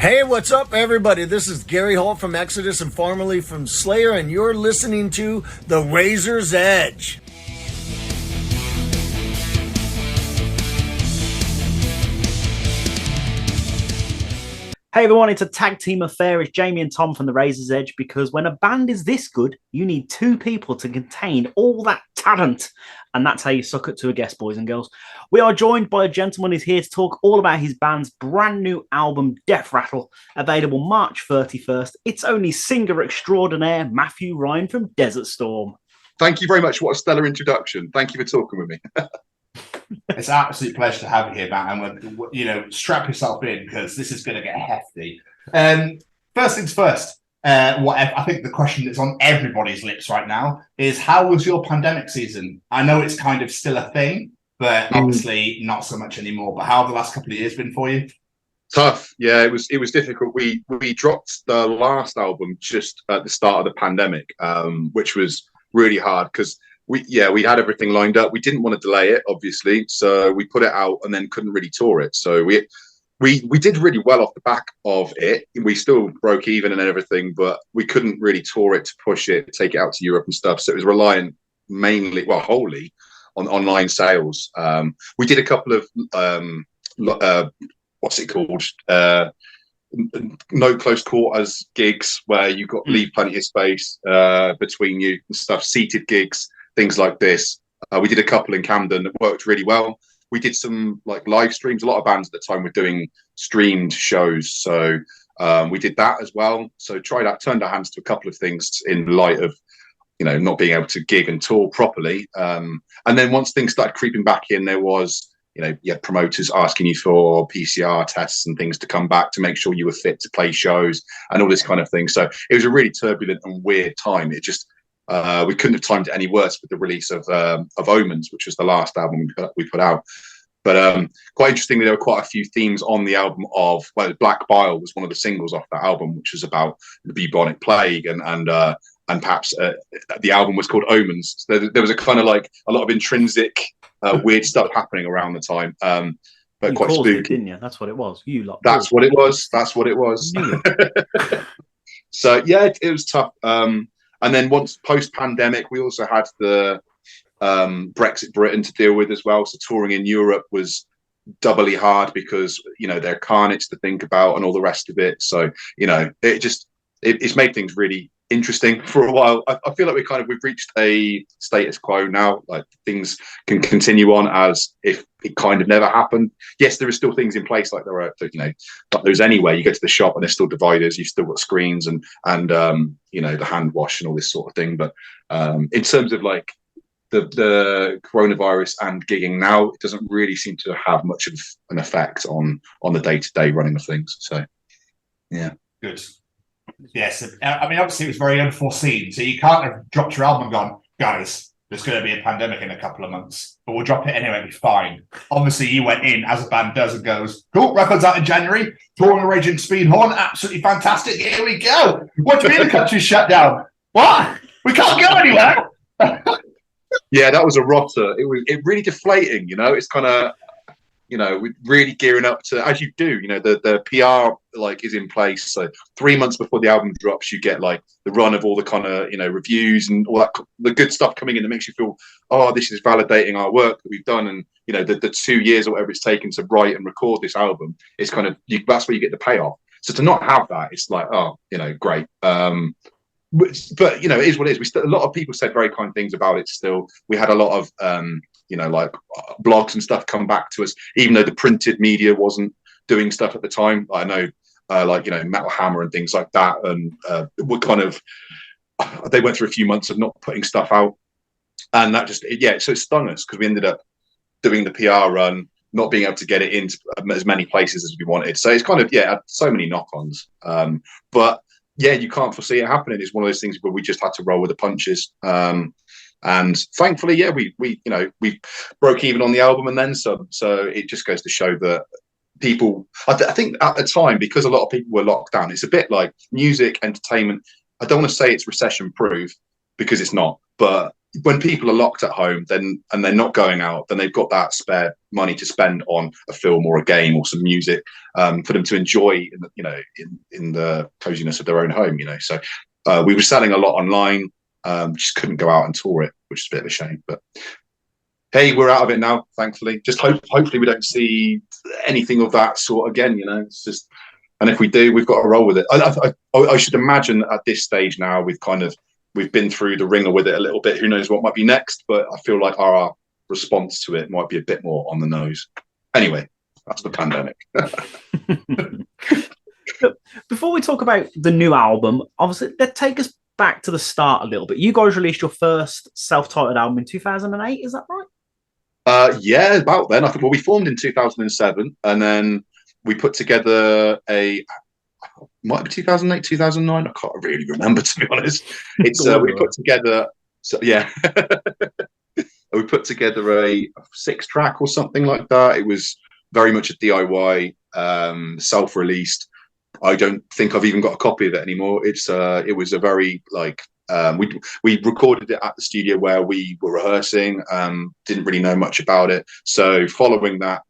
Hey, what's up, everybody? This is Gary Holt from Exodus and formerly from Slayer, and you're listening to The Razor's Edge. Hey everyone, it's a tag team affair. It's Jamie and Tom from The Razor's Edge, because when a band is this good, you need two people to contain all that talent. And that's how you suck it to a guest, boys and girls. We are joined by a gentleman who's here to talk all about his band's brand new album, Death Rattle, available March 31st. It's only singer extraordinaire Matthew Ryan from Desert Storm. Thank you very much. What a stellar introduction. Thank you for talking with me. It's an absolute pleasure to have you here, Matt. And strap yourself in, because this is going to get hefty. First things first. I think the question that's on everybody's lips right now is, how was your pandemic season? I know it's kind of still a thing, but obviously not so much anymore. But how have the last couple of years been for you? Tough. Yeah, it was difficult. We dropped the last album just at the start of the pandemic, which was really hard because we had everything lined up. We didn't want to delay it, obviously, so we put it out and then couldn't really tour it. So we did really well off the back of it. We still broke even and everything, but we couldn't really tour it to push it, take it out to Europe and stuff. So it was reliant wholly on online sales. We did a couple of no close quarters gigs where you got leave plenty of space between you and stuff, seated gigs, things like this. We did a couple in Camden that worked really well. We did some live streams. A lot of bands at the time were doing streamed shows, so we did that as well. So turned our hands to a couple of things in light of not being able to gig and tour properly. And then once things started creeping back in, there was you had promoters asking you for PCR tests and things to come back to make sure you were fit to play shows and all this kind of thing. So it was a really turbulent and weird time. It just we couldn't have timed it any worse with the release of Omens, which was the last album we put out. But quite interestingly, there were quite a few themes on the album Black Bile was one of the singles off that album, which was about the bubonic plague, and perhaps the album was called Omens. So there was a kind of a lot of intrinsic weird stuff happening around the time. But you quite spooky. It, didn't you? That's what it was. That's what it was. So yeah, it was tough. And then once post-pandemic, we also had the Brexit Britain to deal with as well. So touring in Europe was doubly hard because their carnage to think about and all the rest of it. So it's made things really interesting for a while. I feel like we've reached a status quo now. Like things can continue on as if it kind of never happened. Yes, there are still things in place like there are, but there's anyway. You go to the shop and there's still dividers. You've still got screens and the hand wash and all this sort of thing. But in terms of the coronavirus and gigging now, it doesn't really seem to have much of an effect on the day-to-day running of things. So yeah, good. Yes, I mean, obviously it was very unforeseen, so you can't have dropped your album and gone, guys, there's going to be a pandemic in a couple of months, but we'll drop it anyway, it'll be fine. Obviously you went in, as a band does, and goes, cool, records out in January, touring a Raging Speedhorn, absolutely fantastic, here we go. What do you mean the country's shut down? What? We can't go anywhere? Yeah, that was a rotter. It really deflating, it's kind of, we're really gearing up to, as you do, the PR is in place. So 3 months before the album drops, you get the run of all the kind of reviews and all that, the good stuff coming in that makes you feel, oh, this is validating our work that we've done, and the 2 years or whatever it's taken to write and record this album. It's kind of that's where you get the payoff. So to not have that, it's great. But it is what it is. A lot of people said very kind things about it. Still, we had a lot of blogs and stuff come back to us, even though the printed media wasn't doing stuff at the time. I know, Metal Hammer and things like that, and they went through a few months of not putting stuff out, and that so it stung us because we ended up doing the PR run, not being able to get it into as many places as we wanted. So it's had so many knock-ons, but. Yeah, you can't foresee it happening. It's one of those things where we just had to roll with the punches. And thankfully, we broke even on the album and then some. So it just goes to show that people, I think at the time, because a lot of people were locked down, it's a bit like music, entertainment. I don't want to say it's recession proof because it's not, but when people are locked at home, then and they're not going out, then they've got that spare money to spend on a film or a game or some music for them to enjoy, in the coziness of their own home. So we were selling a lot online, just couldn't go out and tour it, which is a bit of a shame. But hey, we're out of it now, thankfully. Just hopefully we don't see anything of that sort again. It's just, and if we do, we've got to roll with it. I should imagine that at this stage now, we've been through the ringer with it a little bit. Who knows what might be next? But I feel like our response to it might be a bit more on the nose. Anyway, that's the pandemic. Before we talk about the new album, obviously, let's take us back to the start a little bit. You guys released your first self-titled album in 2008, is that right? Yeah, about then. I think. Well, we formed in 2007, and then we put together might be 2008, 2009. I can't really remember, to be honest. It's we put together. So yeah, we put together a 6-track or something like that. It was very much a DIY, self-released. I don't think I've even got a copy of it anymore. It was a very we recorded it at the studio where we were rehearsing. Didn't really know much about it. So following that,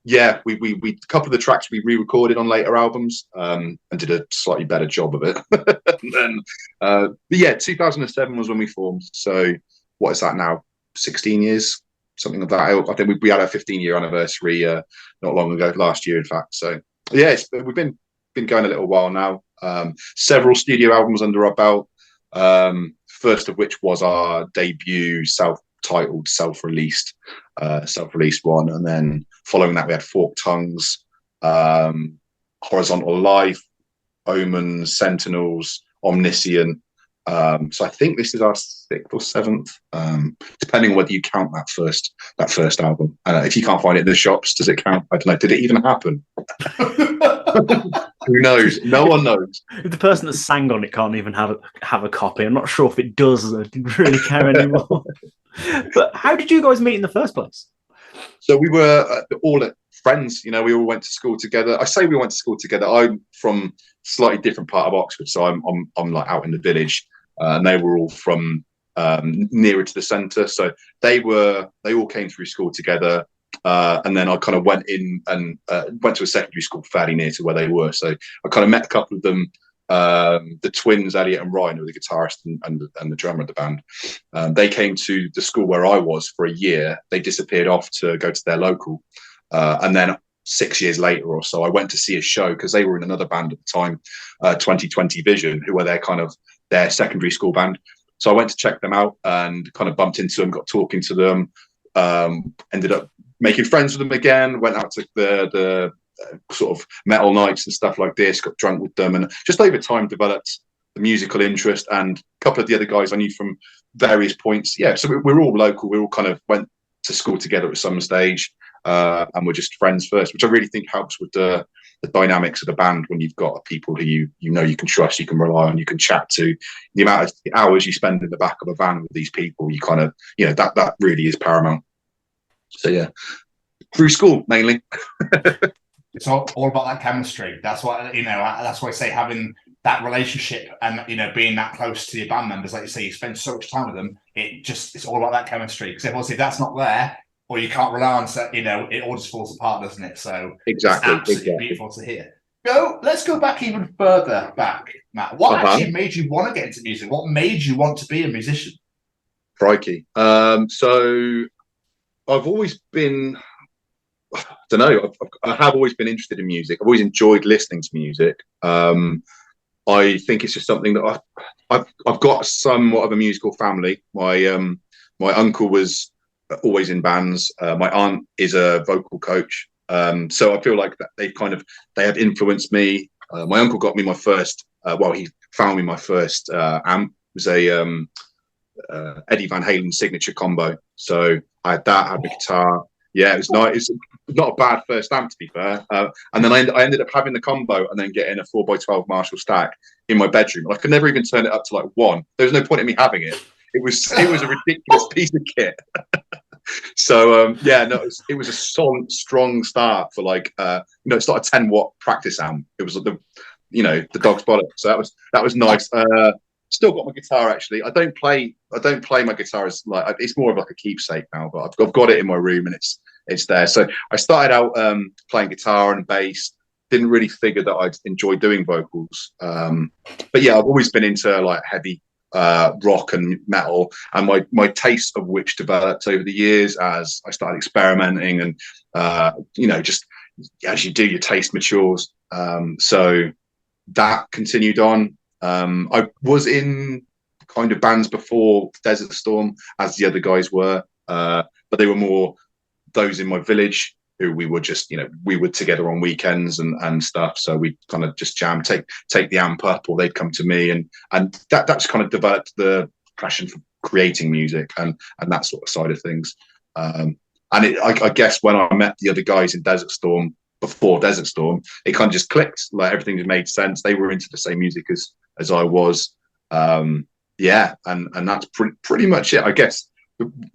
yeah, we a couple of the tracks we re-recorded on later albums and did a slightly better job of it. And then, but yeah, 2007 was when we formed. So what is that now? 16 years, something like that. I think we had our 15-year anniversary not long ago, last year, in fact. So yeah, we've been going a little while now. Several studio albums under our belt. First of which was our debut self-titled, self-released one, and then following that we had Forked Tongues, Horizontal Life, Omens, Sentinels, Omniscient. So I think this is our 6th or 7th, depending on whether you count that first album. If you can't find it in the shops, does it count? I don't know. Did it even happen? Who knows? No one knows. If the person that sang on it can't even have a copy, I'm not sure if it does. I didn't really care anymore. But how did you guys meet in the first place? So we were all friends. We all went to school together. I say we went to school together. I'm from slightly different part of Oxford, so I'm like out in the village, and they were all from nearer to the centre. So they all came through school together. And then I kind of went in and went to a secondary school fairly near to where they were. So I kind of met a couple of them, the twins, Elliot and Ryan, who were the guitarist and the drummer of the band. They came to the school where I was for a year. They disappeared off to go to their local. And then 6 years later or so, I went to see a show because they were in another band at the time, 2020 Vision, who were their secondary school band. So I went to check them out and kind of bumped into them, got talking to them, ended up making friends with them again, went out to the sort of metal nights and stuff like this, got drunk with them, and just over time developed the musical interest. And a couple of the other guys I knew from various points. Yeah, so we're all local. We all kind of went to school together at some stage, and we're just friends first, which I really think helps with the dynamics of the band when you've got people who you can trust, you can rely on, you can chat to. The amount of hours you spend in the back of a van with these people, you kind of, that really is paramount. So yeah, through school mainly. It's all about that chemistry. That's why that's why I say having that relationship and being that close to your band members, like you say, you spend so much time with them. It's all about that chemistry. Because obviously, if that's not there, or you can't rely on, it all just falls apart, doesn't it? So exactly, it's absolutely beautiful to hear. Let's go back even further back, Matt. What actually made you want to get into music? What made you want to be a musician? Crikey. So I've always been, I don't know, I have always been interested in music. I've always enjoyed listening to music. I think it's just something that I've got somewhat of a musical family. My uncle was always in bands. My aunt is a vocal coach. So I feel like that they have influenced me. My uncle got me my first, he found me my first amp. It was a Eddie Van Halen signature combo. So I had that, I had the guitar. Yeah, it was nice. It's not a bad first amp, to be fair. And then I ended up having the combo and then getting a 4x12 Marshall stack in my bedroom. I could never even turn it up to like 1. There was no point in me having it. It was a ridiculous piece of kit. So it was a solid, strong start for it's not a 10-watt practice amp. It was the dog's bollocks. So that was nice. Still got my guitar actually. I don't play my guitar as like it's more of like a keepsake now, but I've got it in my room and it's there. So I started out playing guitar and bass. Didn't really figure that I'd enjoy doing vocals. But yeah, I've always been into like heavy rock and metal, and my taste of which developed over the years as I started experimenting and just as you do, your taste matures. So that continued on. I was in kind of bands before Desert Storm, as the other guys were, but they were more those in my village who we were just, we were together on weekends and stuff. So we kind of just jam, take the amp up, or they'd come to me, and that's kind of developed the passion for creating music and that sort of side of things. I guess when I met the other guys in Desert Storm, before Desert Storm, it kind of just clicked. Like everything just made sense. They were into the same music as I was. And that's pretty much it, I guess.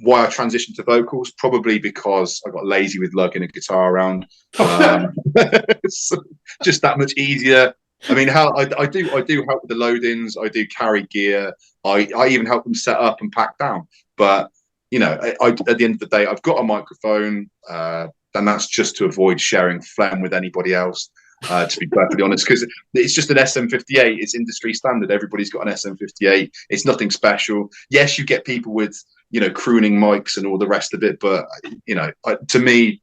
Why I transitioned to vocals, probably because I got lazy with lugging a guitar around. It's just that much easier. I mean, I do help with the load-ins. I do carry gear. I even help them set up and pack down. But at the end of the day, I've got a microphone, and that's just to avoid sharing phlegm with anybody else. To be perfectly honest, because it's just an SM58. It's industry standard. Everybody's got an SM58. It's nothing special. Yes, you get people with crooning mics and all the rest of it, but to me,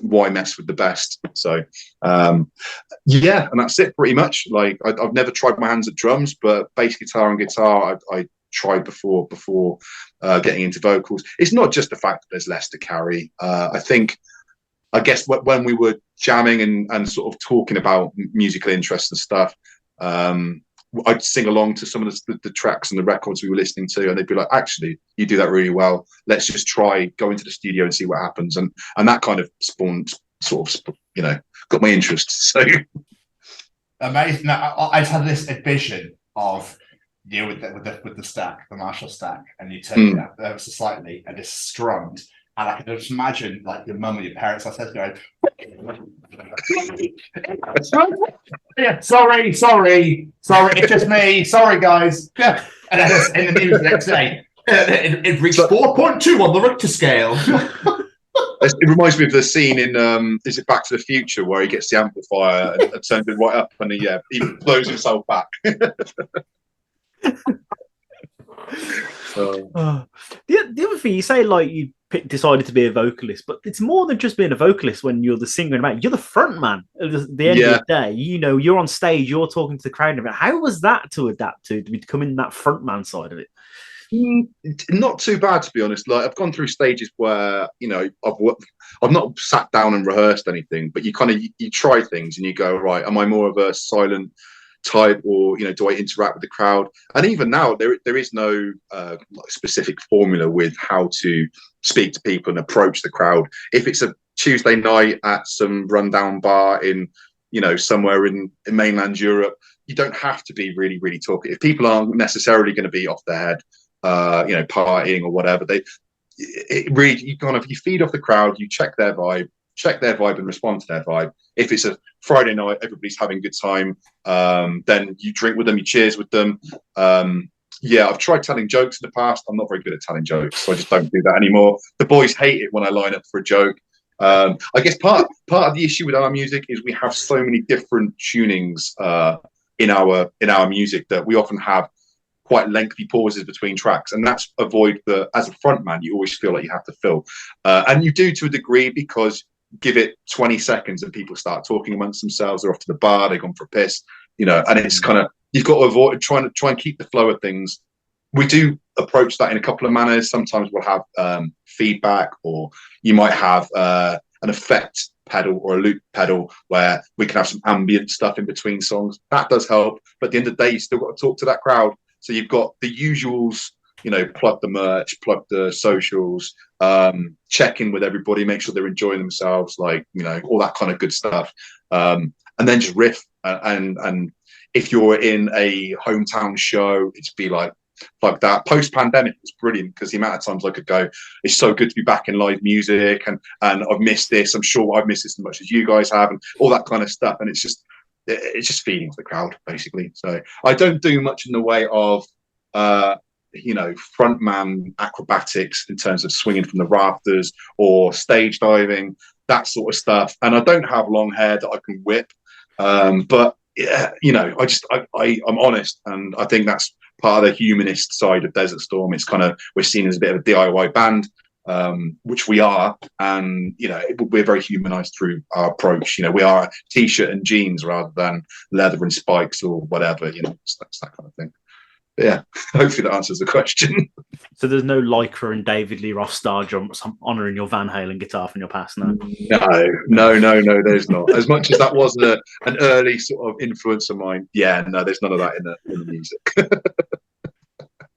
why mess with the best? So and that's it pretty much. Like I've never tried my hands at drums, but bass guitar and guitar I tried before getting into vocals. It's not just the fact that there's less to carry. I guess when we were jamming and sort of talking about musical interests and stuff, I'd sing along to some of the tracks and the records we were listening to, and they'd be like, actually, you do that really well. Let's just try, go into the studio and see what happens. And that kind of spawned, got my interest. So amazing. I just had this vision of you with the stack, the Marshall stack, and you turn it up ever so slightly and it's strummed. And I can just imagine, like, your mum or your parents upstairs going, yeah, sorry, it's just me. Sorry, guys. Yeah. And then it's in the news the next day. It reached 4.2 on the Richter scale. It reminds me of the scene in, is it Back to the Future, where he gets the amplifier and turns it right up and he blows himself back. The other thing you say, like you decided to be a vocalist, but it's more than just being a vocalist. When you're the singer and band, you're the front man. At the end of the day, you're on stage, you're talking to the crowd. How was that to adapt to becoming that front man side of it? Not too bad, to be honest. Like I've gone through stages where I've not sat down and rehearsed anything, but you try things and you go, right, am I more of a silent type, or do I interact with the crowd? And even now there is no specific formula with how to speak to people and approach the crowd. If it's a Tuesday night at some rundown bar in somewhere in mainland Europe, you don't have to be really, really talkative. People aren't necessarily going to be off their head partying or whatever. You feed off the crowd, you check their vibe and respond to their vibe. If it's a Friday night, everybody's having a good time, then you drink with them, you cheers with them. I've tried telling jokes in the past. I'm not very good at telling jokes, so I just don't do that anymore. The boys hate it when I line up for a joke. I guess part of the issue with our music is we have so many different tunings in our music that we often have quite lengthy pauses between tracks, and that's a void that as a frontman you always feel like you have to fill, and you do to a degree, because give it 20 seconds and people start talking amongst themselves, they're off to the bar, they've gone for a piss, and it's kind of, you've got to avoid try and keep the flow of things. We do approach that in a couple of manners. Sometimes we'll have feedback, or you might have an effect pedal or a loop pedal where we can have some ambient stuff in between songs. That does help, but at the end of the day you still got to talk to that crowd. So you've got the usuals, plug the merch, plug the socials, check in with everybody, make sure they're enjoying themselves, all that kind of good stuff. And then just riff. And if you're in a hometown show, it's be like that. Post-pandemic was brilliant, because the amount of times I could go, it's so good to be back in live music, and I've missed this. I'm sure I've missed this as much as you guys have, and all that kind of stuff. And it's just, it's just feeding off the crowd, basically. So I don't do much in the way of frontman acrobatics in terms of swinging from the rafters or stage diving, that sort of stuff. And I don't have long hair that I can whip. But yeah, I'm honest, and I think that's part of the humanist side of Desert Storm. It's kind of, we're seen as a bit of a DIY band, which we are, and we're very humanized through our approach. We are a t-shirt and jeans rather than leather and spikes or whatever. That's that kind of thing. But yeah, hopefully that answers the question. So there's no Lycra and David Lee Roth star jumps honouring your Van Halen guitar from your past, no? No, there's not. As much as that was an early sort of influence of mine, yeah, no, there's none of that in the music.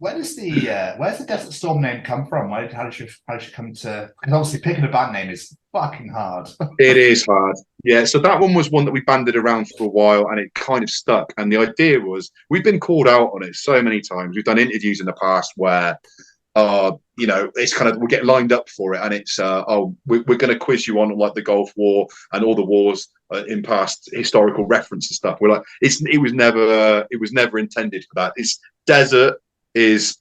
Where's the Desert Storm name come from? How did you come to? Because obviously picking a band name is fucking hard. It is hard. Yeah, so that one was one that we banded around for a while, and it kind of stuck. And the idea was, we've been called out on it so many times. We've done interviews in the past where, it's kind of, we get lined up for it, and it's, we're going to quiz you on like the Gulf War and all the wars in past historical reference and stuff. We're like, it was never intended for that. It's desert. Is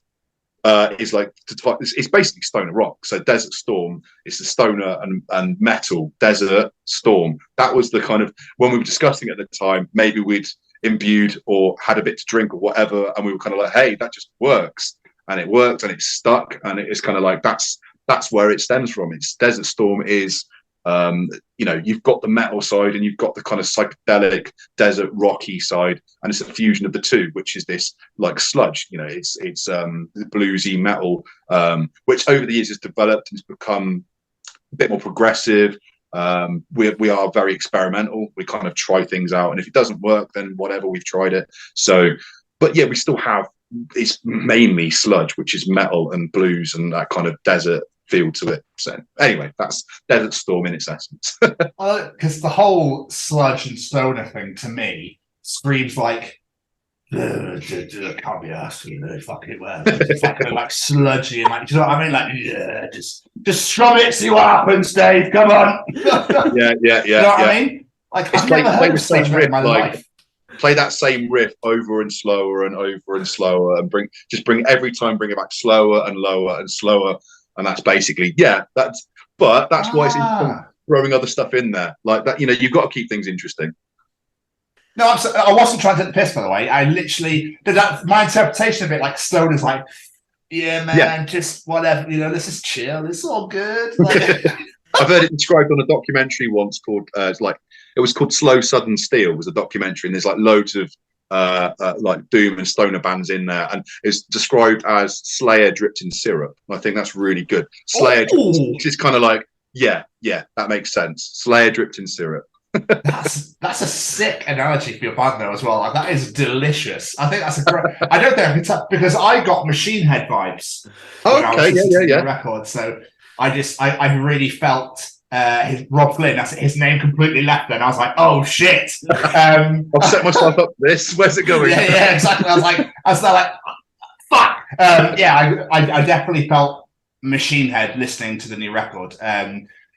like, it's basically stoner rock. So Desert Storm is the stoner and metal Desert Storm. That was the kind of, when we were discussing it at the time, maybe we'd imbued or had a bit to drink or whatever, and we were kind of like, hey, that just works. And it worked, and it stuck, and it's kind of like, that's where it stems from. It's Desert Storm is, you've got the metal side and you've got the kind of psychedelic desert rocky side, and it's a fusion of the two, which is this like sludge. It's bluesy metal, which over the years has developed and has become a bit more progressive. We are very experimental. We kind of try things out, and if it doesn't work, then whatever, we've tried it. So, but yeah, we still have, it's mainly sludge, which is metal and blues and that kind of desert feel to it. So anyway, that's Desert Storm in its essence. Because the whole sludge and stoner thing to me screams like, can't be asked, fucking well, fucking like sludgy and like, do you know what I mean? Like, yeah, just strum it, see what happens, Dave. Come on. yeah. You know what I mean? Like, I've never heard of sludge in my life. Play that same riff over and slower and over and slower, and bring it back slower and lower and slower. And that's basically, that's why it's important throwing other stuff in there like that. You've got to keep things interesting. No, I wasn't trying to take the piss, by the way. I literally did that. My interpretation of it, like Stone, is like, yeah, man, just whatever. This is chill. It's all good. Like, I've heard it described on a documentary once called, it was called Slow Southern Steel. Was a documentary, and there's like loads of like doom and stoner bands in there, and it's described as Slayer dripped in syrup. I think that's really good. Slayer, which is kind of like, yeah, that makes sense. Slayer dripped in syrup. that's a sick analogy for your band though as well. Like, that is delicious. I think that's a great. I don't think I can tell, because I got Machine Head vibes. Okay, yeah. Record, so I really felt. Rob Flynn, that's his name completely left then. I was like, oh shit. I've set myself up for this. Where's it going? Yeah, exactly. I was like, fuck. I definitely felt Machine Head listening to the new record.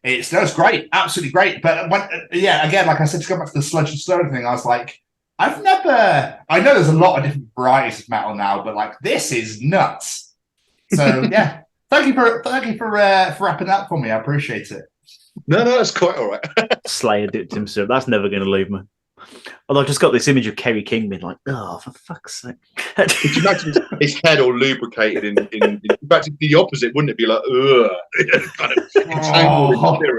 It's great, absolutely great. But again, like I said, to go back to the sludge and stoner thing, I was like, I know there's a lot of different varieties of metal now, but like, this is nuts. So yeah, thank you for wrapping that for me. I appreciate it. No, that's quite all right. Slayer dipped in syrup. That's never going to leave me. Although I've just got this image of Kerry King being like, oh, for fuck's sake. Could you imagine his head all lubricated in fact, it'd be the opposite, wouldn't it? Be like, ugh, kind of entangled in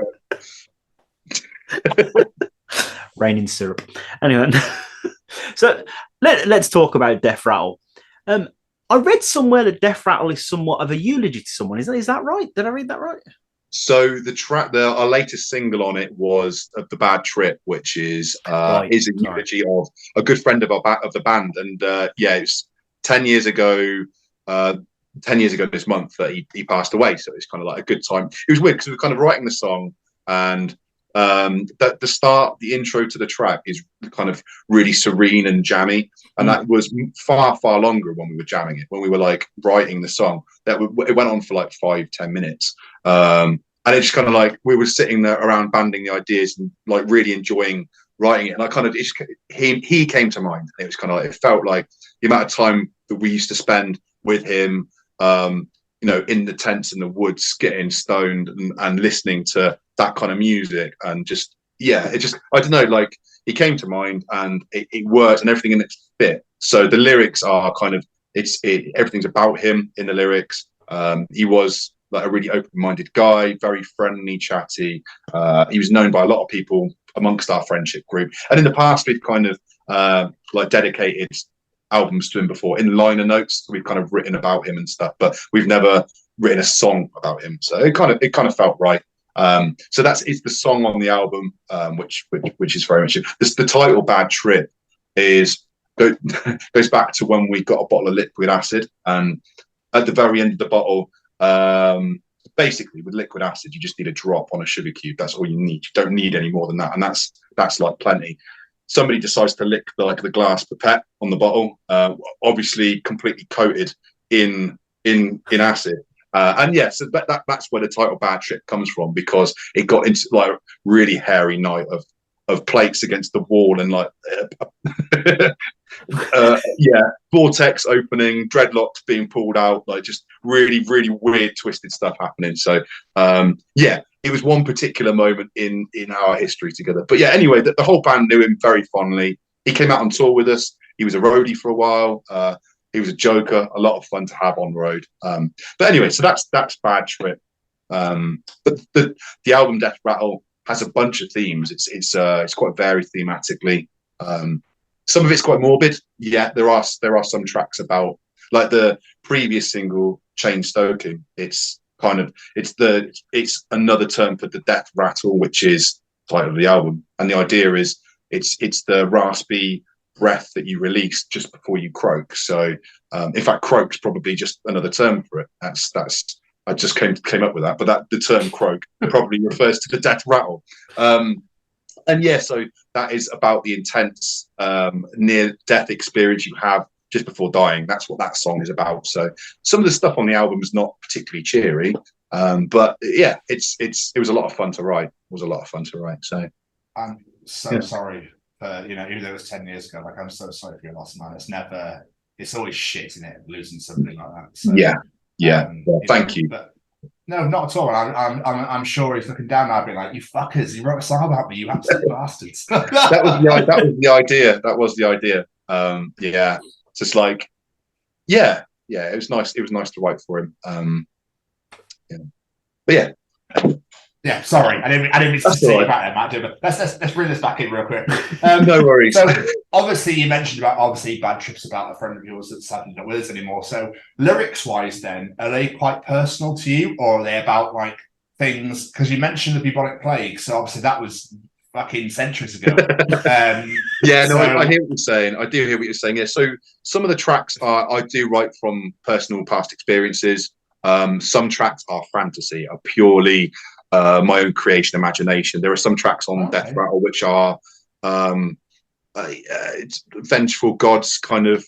syrup. Raining syrup. Anyway, so let's talk about Death Rattle. I read somewhere that Death Rattle is somewhat of a eulogy to someone. Is that right? Did I read that right? So the track, our latest single on it was "The Bad Trip," which is a eulogy of a good friend of the band, and it's 10 years ago. 10 years ago this month that he passed away. So it's kind of like a good time. It was weird because we were kind of writing the song, and the intro to the track is kind of really serene and jammy, and that was far longer when we were jamming it, when we were like writing the song. It went on for like 5-10 minutes, and it's just kind of like we were sitting there around banding the ideas and like really enjoying writing it, and I kind of he came to mind. It was kind of like, it felt like the amount of time that we used to spend with him, you know, in the tents in the woods, getting stoned and listening to that kind of music, and just it just, I don't know, like, he came to mind, and it worked, and everything in it fit. So the lyrics are kind of, everything's about him in the lyrics. He was like a really open-minded guy, very friendly, chatty. He was known by a lot of people amongst our friendship group, and in the past we've kind of like dedicated albums to him before. In liner notes we've kind of written about him and stuff, but we've never written a song about him, so it kind of felt right. So it's the song on the album, which is very much it. The title "Bad Trip" goes back to when we got a bottle of liquid acid, and at the very end of the bottle, basically with liquid acid you just need a drop on a sugar cube. That's all you need. You don't need any more than that, and that's like plenty. Somebody decides to lick the glass pipette on the bottle, obviously completely coated in acid. And so that's where the title "Bad Trip" comes from, because it got into like really hairy night of plates against the wall, and like vortex opening, dreadlocks being pulled out, like just really, really weird, twisted stuff happening. So it was one particular moment in our history together. But anyway, the whole band knew him very fondly. He came out on tour with us. He was a roadie for a while. He was a joker, a lot of fun to have on the road. But anyway, so that's Bad Trip. But the album Death Rattle has a bunch of themes. It's quite varied thematically. Some of it's quite morbid. Yeah, there are some tracks about, like the previous single Chain Stoking. It's another term for the death rattle, which is the title of the album. And the idea is it's the raspy breath that you release just before you croak. So in fact, croak's probably just another term for it. That's I just came up with that, but the term croak probably refers to the death rattle. So that is about the intense near death experience you have just before dying. That's what that song is about. So some of the stuff on the album is not particularly cheery, but it was a lot of fun to write. So I'm so sorry for, you know, even though it was 10 years ago, like, I'm so sorry for your loss, man. It's always shit, isn't it, losing something like that. So, thank you. But no, not at all. I'm sure he's looking down now, being like, "You fuckers! You wrote a song about me, you absolute bastards." That was the idea. That was the idea. It's just like, it was nice. It was nice to write for him. Sorry, I didn't mean to say about that, Matt. But let's bring this back in real quick. No worries. So obviously you mentioned about Bad Trip's about a friend of yours that's sadly not with us anymore. So lyrics wise, then, are they quite personal to you, or are they about like things? Because you mentioned the bubonic plague, so obviously that was fucking centuries ago. I hear what you're saying. I do hear what you're saying. Yeah. So some of the tracks I do write from personal past experiences. Some tracks are fantasy, are purely my own creation, imagination. There are some tracks on Death Rattle which are vengeful gods, kind of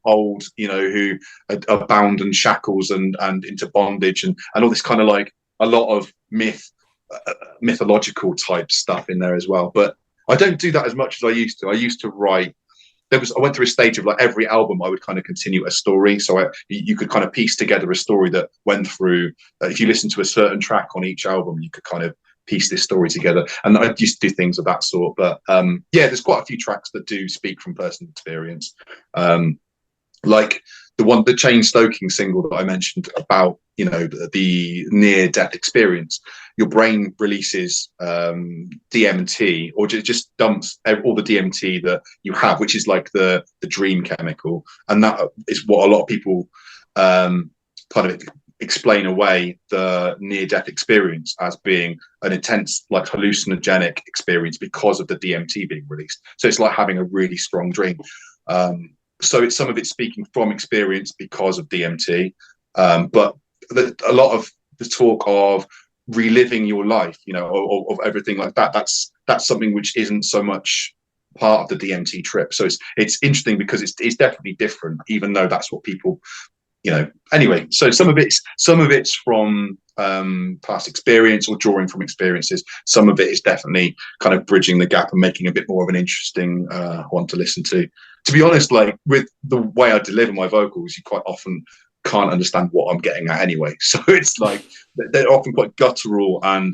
old, you know, who are bound in shackles and into bondage and all this kind of like a lot of mythological type stuff in there as well. But I don't do that as much as I used to. I used to write. I went through a stage of like every album I would kind of continue a story, so you could kind of piece together a story that went through. If you listen to a certain track on each album, you could kind of piece this story together. And I used to do things of that sort. But there's quite a few tracks that do speak from personal experience, like the Chain Stoking single that I mentioned about, you know, the near death experience. Your brain releases DMT, or just dumps all the DMT that you have, which is like the dream chemical, and that is what a lot of people kind of explain away the near death experience as being an intense, like, hallucinogenic experience because of the DMT being released. So it's like having a really strong dream. So it's some of it speaking from experience because of DMT, but a lot of the talk of reliving your life, you know, of everything like that. That's something which isn't so much part of the DMT trip. So it's interesting because it's definitely different, even though that's what people, you know. Anyway, so some of it's from past experience or drawing from experiences. Some of it is definitely kind of bridging the gap and making a bit more of an interesting one to listen to. To be honest, like with the way I deliver my vocals, you quite often can't understand what I'm getting at anyway. So it's like they're often quite guttural and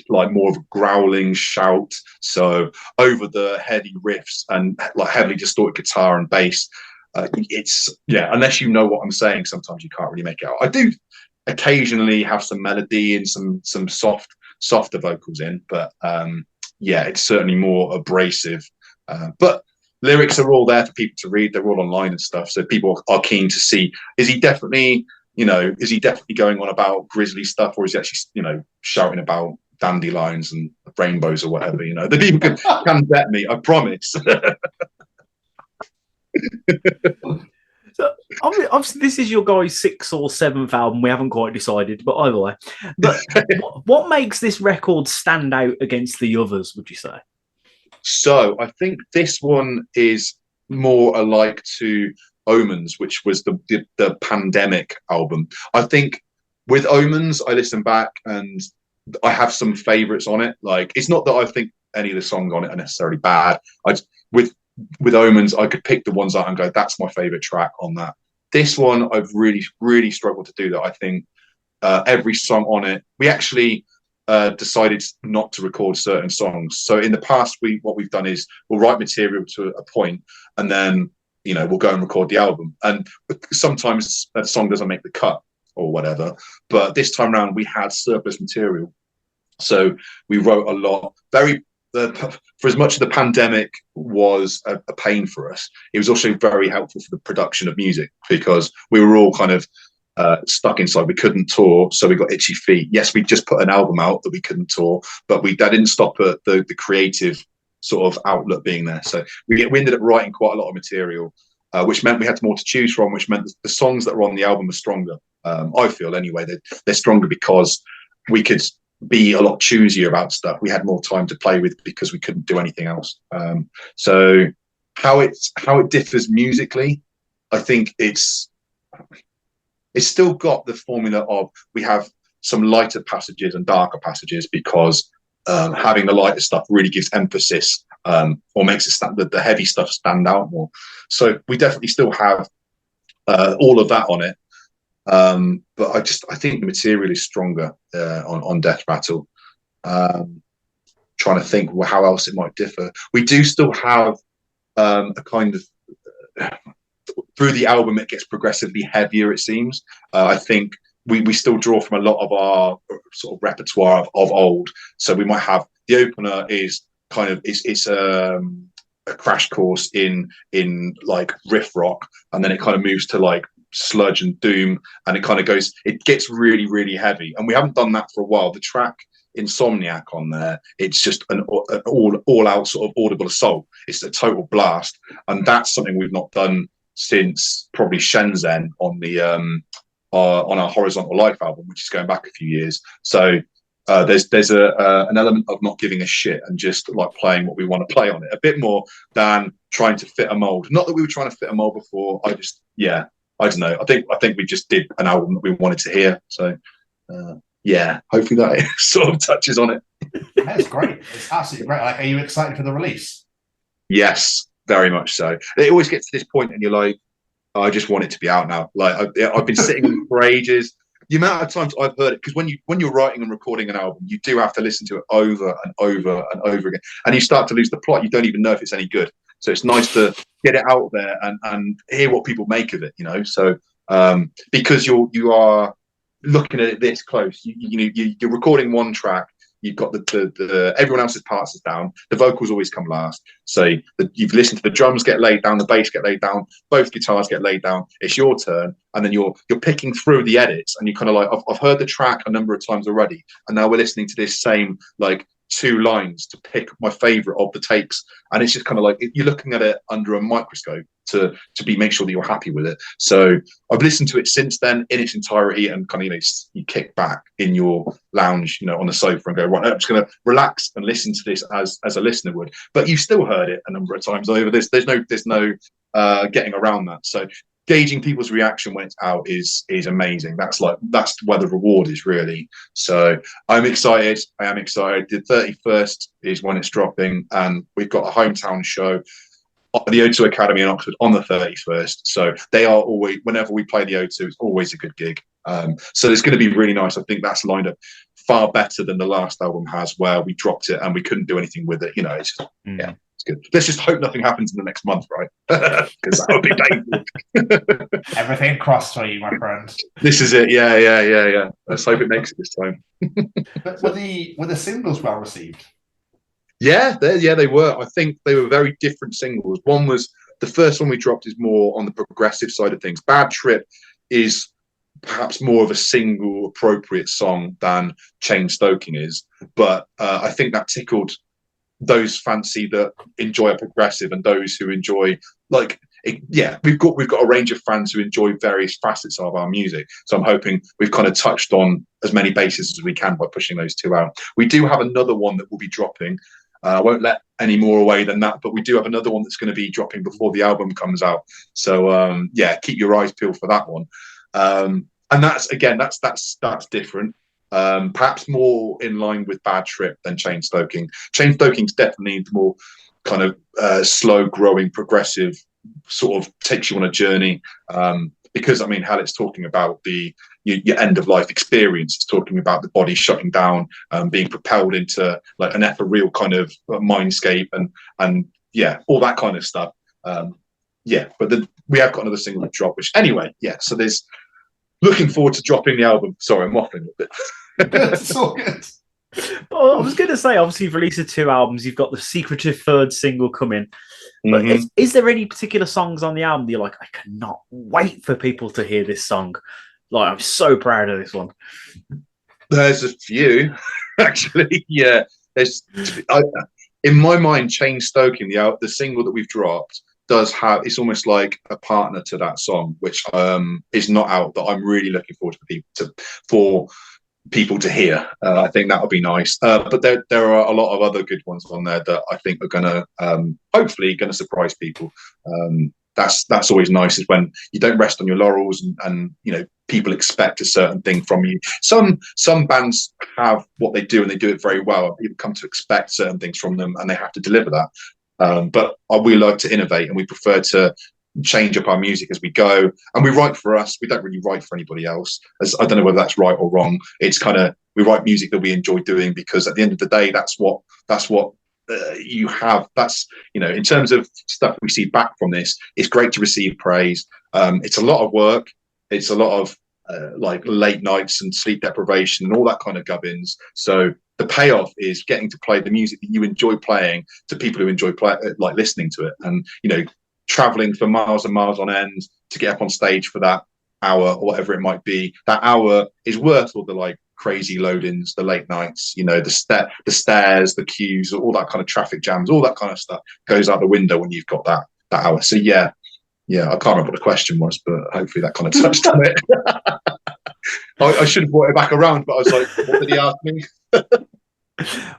like more of a growling shout. So over the heady riffs and like heavily distorted guitar and bass, it's unless you know what I'm saying, sometimes you can't really make it out. I do occasionally have some melody and some softer vocals in, but it's certainly more abrasive. But lyrics are all there for people to read. They're all online and stuff, so people are keen to see, is he definitely going on about grisly stuff, or is he actually shouting about dandelions and rainbows or whatever? The people can bet me, I promise. So obviously this is your guy's 6th or 7th album. We haven't quite decided, but either way. But what makes this record stand out against the others, would you say? So I think this one is more alike to Omens, which was the pandemic album. I think with Omens, I listen back and I have some favorites on it. Like, it's not that I think any of the songs on it are necessarily bad. With Omens, I could pick the ones out and go, that's my favorite track on that. This one, I've really, really struggled to do that. I think every song on it, we actually decided not to record certain songs. So in the past, what we've done is we'll write material to a point and then, we'll go and record the album. And sometimes that song doesn't make the cut or whatever. But this time around, we had surplus material. So we wrote a lot, for as much as the pandemic was a pain for us, it was also very helpful for the production of music, because we were all kind of stuck inside. We couldn't tour, so we got itchy feet. Yes, we just put an album out that we couldn't tour, but that didn't stop at the creative sort of outlet being there. So we ended up writing quite a lot of material, which meant we had more to choose from, which meant the songs that were on the album were stronger. I feel anyway, they're stronger because we could be a lot choosier about stuff. We had more time to play with because we couldn't do anything else. So how it differs musically, I think it's still got the formula of, we have some lighter passages and darker passages, because having the lighter stuff really gives emphasis, or makes the heavy stuff stand out more. So we definitely still have all of that on it. But I think the material is stronger on Death Rattle. Trying to think how else it might differ. We do still have a kind of through the album, it gets progressively heavier, it seems. I think we still draw from a lot of our sort of repertoire of old. So we might have the opener is kind of it's a crash course in like riff rock, and then it kind of moves to like sludge and doom, and it gets really, really heavy. And we haven't done that for a while. The track Insomniac on there, it's just an all out sort of audible assault. It's a total blast, and that's something we've not done since probably Shenzhen on the on our Horizontal Life album, which is going back a few years. So there's an element of not giving a shit and just like playing what we want to play on it a bit more than trying to fit a mold. Not that we were trying to fit a mold before. I don't know. I think we just did an album that we wanted to hear. So hopefully that sort of touches on it. That's great. It's absolutely great. Like, are you excited for the release? Yes, very much so. It always gets to this point and you're like, I just want it to be out now. Like I've been sitting on it for ages. The amount of times I've heard it, because when you're writing and recording an album, you do have to listen to it over and over and over again, and you start to lose the plot. You don't even know if it's any good. So it's nice to get it out there and hear what people make of it. So because you are looking at it this close, you're recording one track. You've got the everyone else's parts is down. The vocals always come last. So you've listened to the drums get laid down, the bass get laid down, both guitars get laid down. It's your turn, and then you're picking through the edits, and you kind of like, I've heard the track a number of times already, and now we're listening to this same like 2 lines to pick my favorite of the takes, and it's just kind of like you're looking at it under a microscope to make sure that you're happy with it. So I've listened to it since then in its entirety, and kind of you kick back in your lounge on the sofa and go, right, I'm just going to relax and listen to this as a listener would. But you've still heard it a number of times over. There's no getting around that. So gauging people's reaction when it's out is amazing. That's where the reward is, really. So I'm excited. I am excited. The 31st is when it's dropping, and we've got a hometown show at the O2 Academy in Oxford on the 31st. So they are always, whenever we play the O2, it's always a good gig. So it's going to be really nice. I think that's lined up far better than the last album has, where we dropped it and we couldn't do anything with it. You know, it's just, yeah. Good. Let's just hope nothing happens in the next month, right? Because that would be painful. Everything crossed for you, my friend. This is it. Yeah. Let's hope it makes it this time. But were the singles well received? Yeah, they were. I think they were very different singles. One was the first one we dropped is more on the progressive side of things. Bad Trip is perhaps more of a single appropriate song than Chain Stoking is, but I think that tickled those fancy that enjoy a progressive and those who enjoy we've got a range of fans who enjoy various facets of our music. So I'm hoping we've kind of touched on as many bases as we can by pushing those two out. We do have another one that will be dropping. I won't let any more away than that, but we do have another one that's going to be dropping before the album comes out. So keep your eyes peeled for that one. And that's different. Perhaps more in line with Bad Trip than Chain Stoking. Chain Stoking's definitely the more kind of slow growing progressive, sort of takes you on a journey. Because I mean, hell, it's talking about your end of life experience. It's talking about the body shutting down, being propelled into like an ethereal kind of mindscape, and all that kind of stuff. But we have got another single to drop, which anyway, so there's looking forward to dropping the album. Sorry, I'm waffling a bit. It's all good. Well, I was going to say, obviously, you've released 2 albums. You've got the secretive 3rd single coming. But is there any particular songs on the album that you're like, I cannot wait for people to hear this song? Like, I'm so proud of this one. There's a few, actually. Yeah, in my mind, Chain Stoking, the single that we've dropped, does have, it's almost like a partner to that song, which is not out, that I'm really looking forward for people to hear. I think that'll be nice. But there are a lot of other good ones on there that I think are gonna hopefully gonna surprise people. That's always nice, is when you don't rest on your laurels and you know, people expect a certain thing from you. Some bands have what they do and they do it very well, and people come to expect certain things from them and they have to deliver that. But we like to innovate, and we prefer to change up our music as we go, and we write for us. We don't really write for anybody else. I don't know whether that's right or wrong. It's kind of, we write music that we enjoy doing, because at the end of the day, that's what you have. That's, you know, in terms of stuff we see back from this, it's great to receive praise. It's a lot of work. It's a lot of like late nights and sleep deprivation and all that kind of gubbins. So the payoff is getting to play the music that you enjoy playing to people who enjoy like listening to it, and you know, traveling for miles and miles on end to get up on stage for that hour or whatever it might be. That hour is worth all the like crazy load-ins, the late nights, you know, the stairs, the queues, all that kind of traffic jams, all that kind of stuff goes out the window when you've got that hour. So yeah, I can't remember what the question was, but hopefully that kind of touched on it. I should have brought it back around, but I was like, what did he ask me?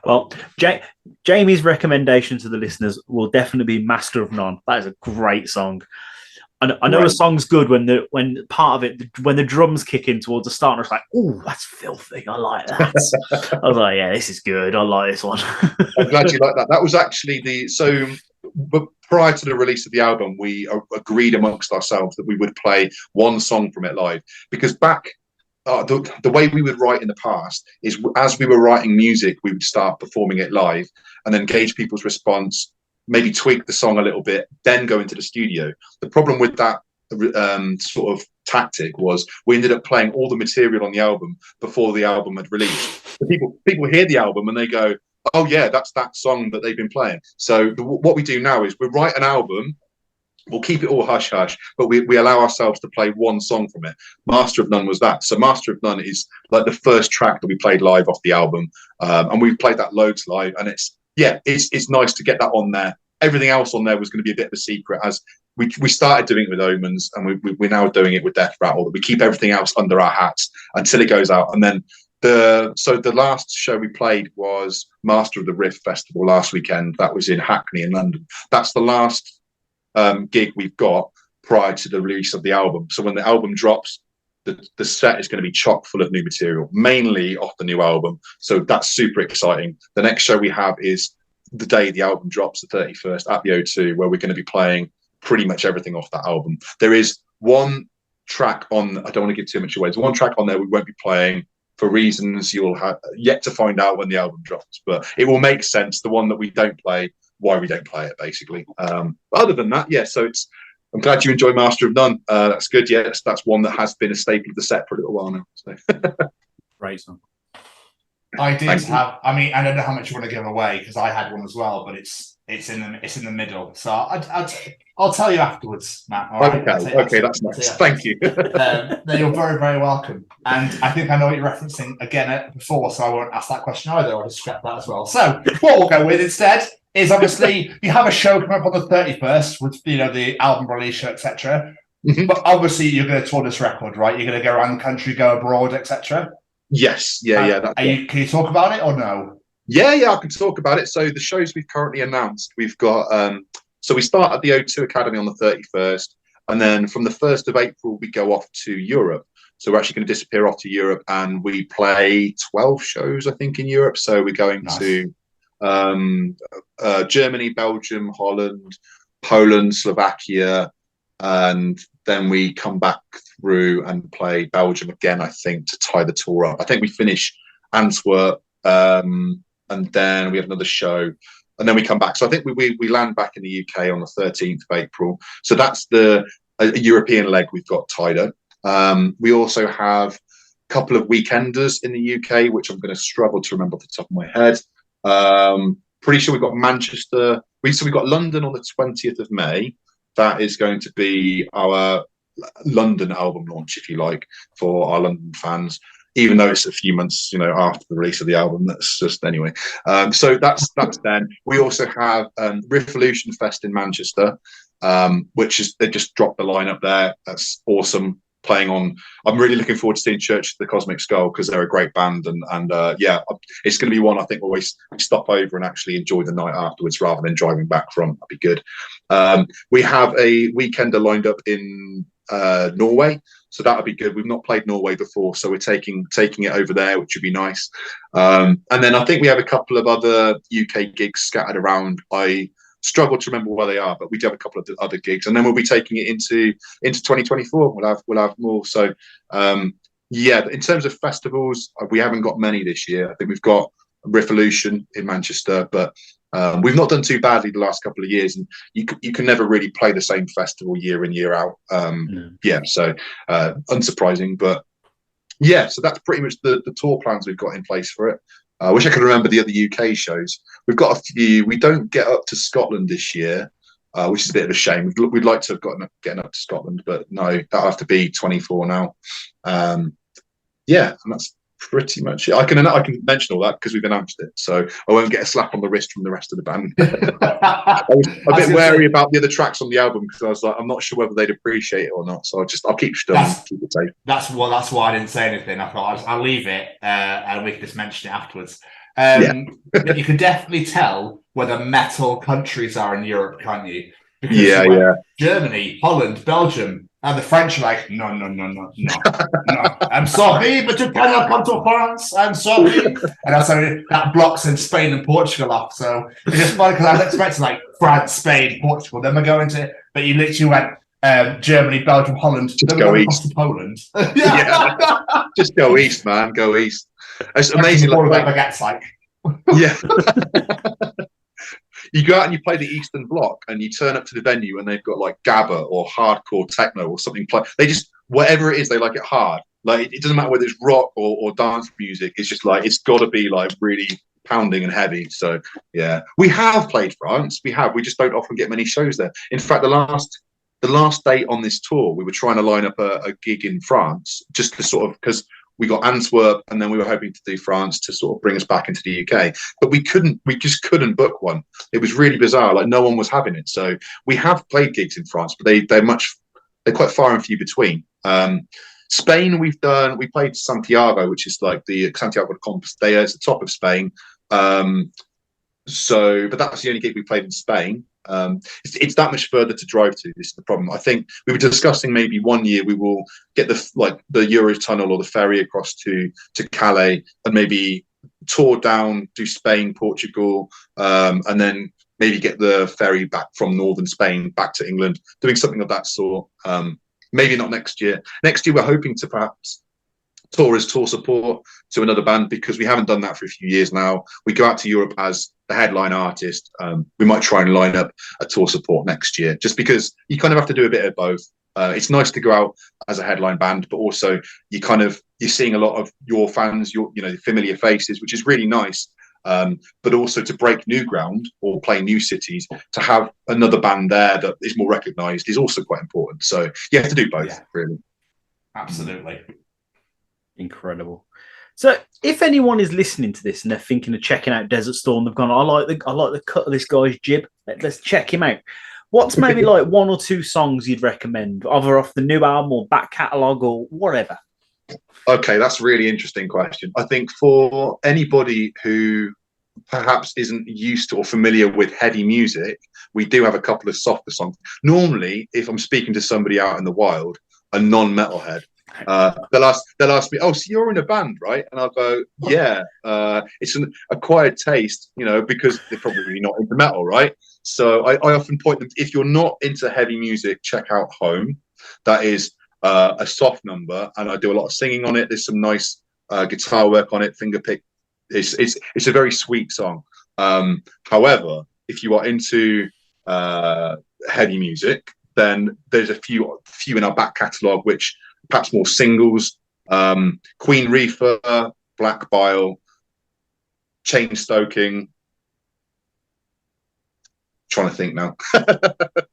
Well, Jamie's recommendation to the listeners will definitely be Master of None. That is a great song. I know a song's good when part of it, when the drums kick in towards the start, and it's like, oh, that's filthy. I like that. I was like, yeah, this is good. I like this one. I'm glad you like that. That was actually but prior to the release of the album, we agreed amongst ourselves that we would play one song from it live, because back the way we would write in the past is, as we were writing music, we would start performing it live and then gauge people's response, maybe tweak the song a little bit, then go into the studio. The problem with that sort of tactic was we ended up playing all the material on the album before the album had released. So people hear the album and they go, oh yeah, that's that song that they've been playing. So what we do now is we write an album, we'll keep it all hush hush, but we allow ourselves to play one song from it. Master of None was that. So Master of None is like the first track that we played live off the album, and we've played that loads live, and it's nice to get that on there. Everything else on there was going to be a bit of a secret, as we started doing it with Omens, and we're now doing it with Death Rattle. We keep everything else under our hats until it goes out, and then the last show we played was Master of the Riff Festival last weekend. That was in Hackney in London. That's the last gig we've got prior to the release of the album. So when the album drops, the set is going to be chock full of new material, mainly off the new album. So that's super exciting. The next show we have is the day the album drops, the 31st, at the O2, where we're going to be playing pretty much everything off that album. There is one track on, I don't want to give too much away, there's one track on there we won't be playing for reasons you'll have yet to find out when the album drops, but it will make sense, the one that we don't play, why we don't play it, basically. But other than that, yeah, so I'm glad you enjoy Master of None. That's good. Yeah, that's one that has been a staple of the set for a little while now. So. Great song. I did have. I mean, I don't know how much you want to give away because I had one as well, but it's in the middle. So I'll tell you afterwards, Matt. All right? Okay, that's nice. Thank you. No, you're very, very welcome. And I think I know what you're referencing again before, so I won't ask that question either. I'll just scrap that as well. So what we'll go with instead is obviously you have a show coming up on the 31st with the album release show, etc. Mm-hmm. But obviously you're going to tour this record, right? You're going to go around the country, go abroad, etc. Yes, yeah. Can you talk about it or no? Yeah, I can talk about it. So the shows we've currently announced, we've got. So we start at the O2 Academy on the 31st, and then from the 1st of April we go off to Europe. So we're actually going to disappear off to Europe, and we play 12 shows, I think, in Europe. So we're going to Germany, Belgium, Holland, Poland, Slovakia, and then we come back through and play Belgium again, I think, to tie the tour up. I think we finish Antwerp, and then we have another show, and then we come back. So I think we land back in the UK on the 13th of April. So that's the European leg we've got tied up. We also have a couple of weekenders in the UK, which I'm going to struggle to remember off the top of my head. Pretty sure we've got Manchester. We've got London on the 20th of May. That is going to be our London album launch, if you like, for our London fans. Even though it's a few months, after the release of the album, that's just anyway. So that's then. We also have Revolution Fest in Manchester, which is they just dropped the lineup there. That's awesome. Playing on, I'm really looking forward to seeing Church of the Cosmic Skull because they're a great band, and yeah, it's going to be one I think we'll always stop over and actually enjoy the night afterwards rather than driving back from. That'd be good. We have a weekender lined up in Norway, so that would be good. We've not played Norway before, so we're taking it over there, which would be nice. And then I think we have a couple of other UK gigs scattered around. I struggle to remember where they are, but we do have a couple of other gigs, and then we'll be taking it into 2024. We'll have more. So yeah, in terms of festivals, we haven't got many this year. I think we've got Revolution in Manchester, but we've not done too badly the last couple of years, and you can never really play the same festival year in, year out. Yeah, so unsurprising, but yeah, so that's pretty much the tour plans we've got in place for it. I wish I could remember the other UK shows. We've got a few. We don't get up to Scotland this year, which is a bit of a shame. We'd like to have getting up to Scotland, but no, that'll have to be 24 now. Yeah, and that's pretty much it. I can mention all that because we've announced it, so I won't get a slap on the wrist from the rest of the band. I was a bit wary about the other tracks on the album because I was like, I'm not sure whether they'd appreciate it or not. So I'll keep still and keep it safe. That's why I didn't say anything. I thought I'll leave it and we can just mention it afterwards. You can definitely tell where the metal countries are in Europe, can't you? Because yeah. Germany, Holland, Belgium. And the French are like, no. I'm sorry, but you cannot come to France. I'm sorry. And also that blocks in Spain and Portugal off. So it's just funny because I was expecting like France, Spain, Portugal. Then we're going to, but you literally went Germany, Belgium, Holland. Just go east. To Poland. Yeah. Just go east, man. Go east. It's amazing. Yeah. You go out and you play the Eastern Bloc and you turn up to the venue and they've got like Gabba or hardcore techno or something. They just, whatever it is, they like it hard. Like it doesn't matter whether it's rock or dance music. It's just like, it's got to be like really pounding and heavy. So yeah, we have played France. We just don't often get many shows there. In fact, the last date on this tour, we were trying to line up a gig in France just to sort of, because we got Antwerp and then we were hoping to do France to sort of bring us back into the UK, but we just couldn't book one. It was really bizarre. Like no one was having it. So we have played gigs in France, but they're quite far and few between. Spain, we played Santiago, which is like the Santiago de Compostela. It's the top of Spain. So, but that's the only gig we played in Spain. It's that much further to drive to. This is the problem. I think we were discussing maybe one year we will get the Eurotunnel or the ferry across to Calais and maybe tour down, do Spain, Portugal, and then maybe get the ferry back from northern Spain back to England, doing something of that sort. Maybe not next year. Next year we're hoping to perhaps tour as tour support to another band, because we haven't done that for a few years now. We go out to Europe as the headline artist. We might try and line up a tour support next year, just because you kind of have to do a bit of both. It's nice to go out as a headline band, but also you're seeing a lot of your fans, your familiar faces, which is really nice. But also to break new ground or play new cities, to have another band there that is more recognised is also quite important. So you have to do both, really. Absolutely. Incredible. So if anyone is listening to this and they're thinking of checking out Desert Storm, they've gone, I like the cut of this guy's jib. Let's check him out. What's maybe like one or two songs you'd recommend, either off the new album or back catalogue or whatever? Okay, that's a really interesting question. I think for anybody who perhaps isn't used to or familiar with heavy music, we do have a couple of softer songs. Normally, if I'm speaking to somebody out in the wild, a non-metalhead, they'll ask me, "Oh, so you're in a band, right?" And I'll go, "Yeah." It's an acquired taste, because they're probably not into metal, right? So I often point them, if you're not into heavy music, check out Home. That is a soft number, and I do a lot of singing on it. There's some nice guitar work on it, finger pick. It's a very sweet song. However, if you are into heavy music, then there's a few in our back catalogue which perhaps more singles. Queen Reefer, Black Bile, Chain Stoking. Trying to think now.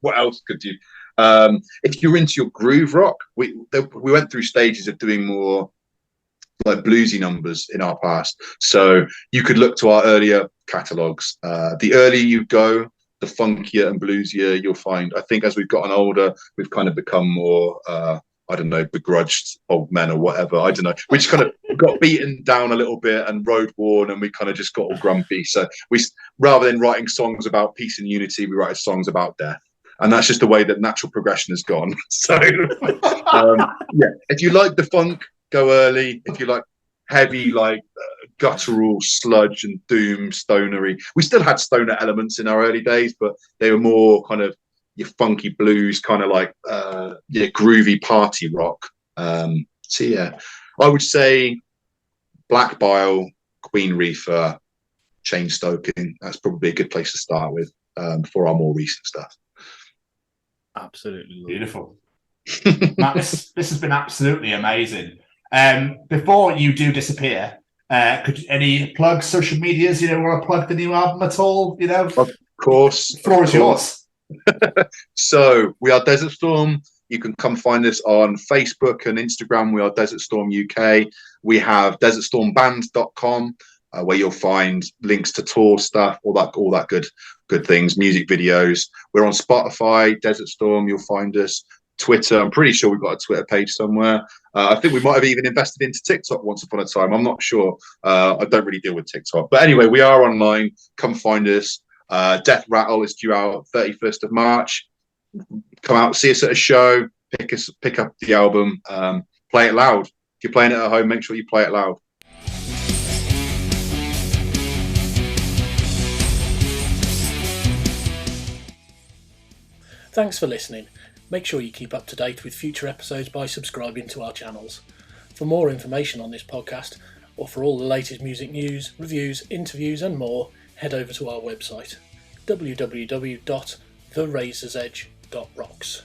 What else could you? If you're into your groove rock, we went through stages of doing more like bluesy numbers in our past. So you could look to our earlier catalogues. The earlier you go, the funkier and bluesier you'll find. I think as we've gotten older, we've kind of become more, I don't know, begrudged old men or whatever. I don't know. We just kind of got beaten down a little bit and road worn, and we kind of just got all grumpy. So rather than writing songs about peace and unity, we write songs about death. And that's just the way that natural progression has gone. So, if you like the funk, go early. If you like heavy, guttural sludge and doom, stonery. We still had stoner elements in our early days, but they were more kind of your funky blues, kind of like groovy party rock. So yeah, I would say Black Bile, Queen Reefer, Chain Stoking. That's probably a good place to start with for our more recent stuff. Absolutely beautiful. Matt, this has been absolutely amazing. Before you do disappear, could any plugs, social medias? Want to plug the new album at all? Of course. The floor is yours. So we are Desert Storm. You can come find us on Facebook and Instagram. We are Desert Storm UK. We have desertstormband.com, where you'll find links to tour stuff, all that good things, music videos. We're on Spotify, Desert Storm. You'll find us. Twitter, I'm pretty sure we've got a Twitter page somewhere. I think we might have even invested into TikTok once upon a time. I'm not sure. I don't really deal with TikTok. But anyway, we are online. Come find us. Death Rattle is due out 31st of March. Come out, see us at a show, pick up the album, play it loud. If you're playing it at home, make sure you play it loud. Thanks for listening. Make sure you keep up to date with future episodes by subscribing to our channels. For more information on this podcast, or for all the latest music news, reviews, interviews and more, head over to our website, www.therazorsedge.rocks.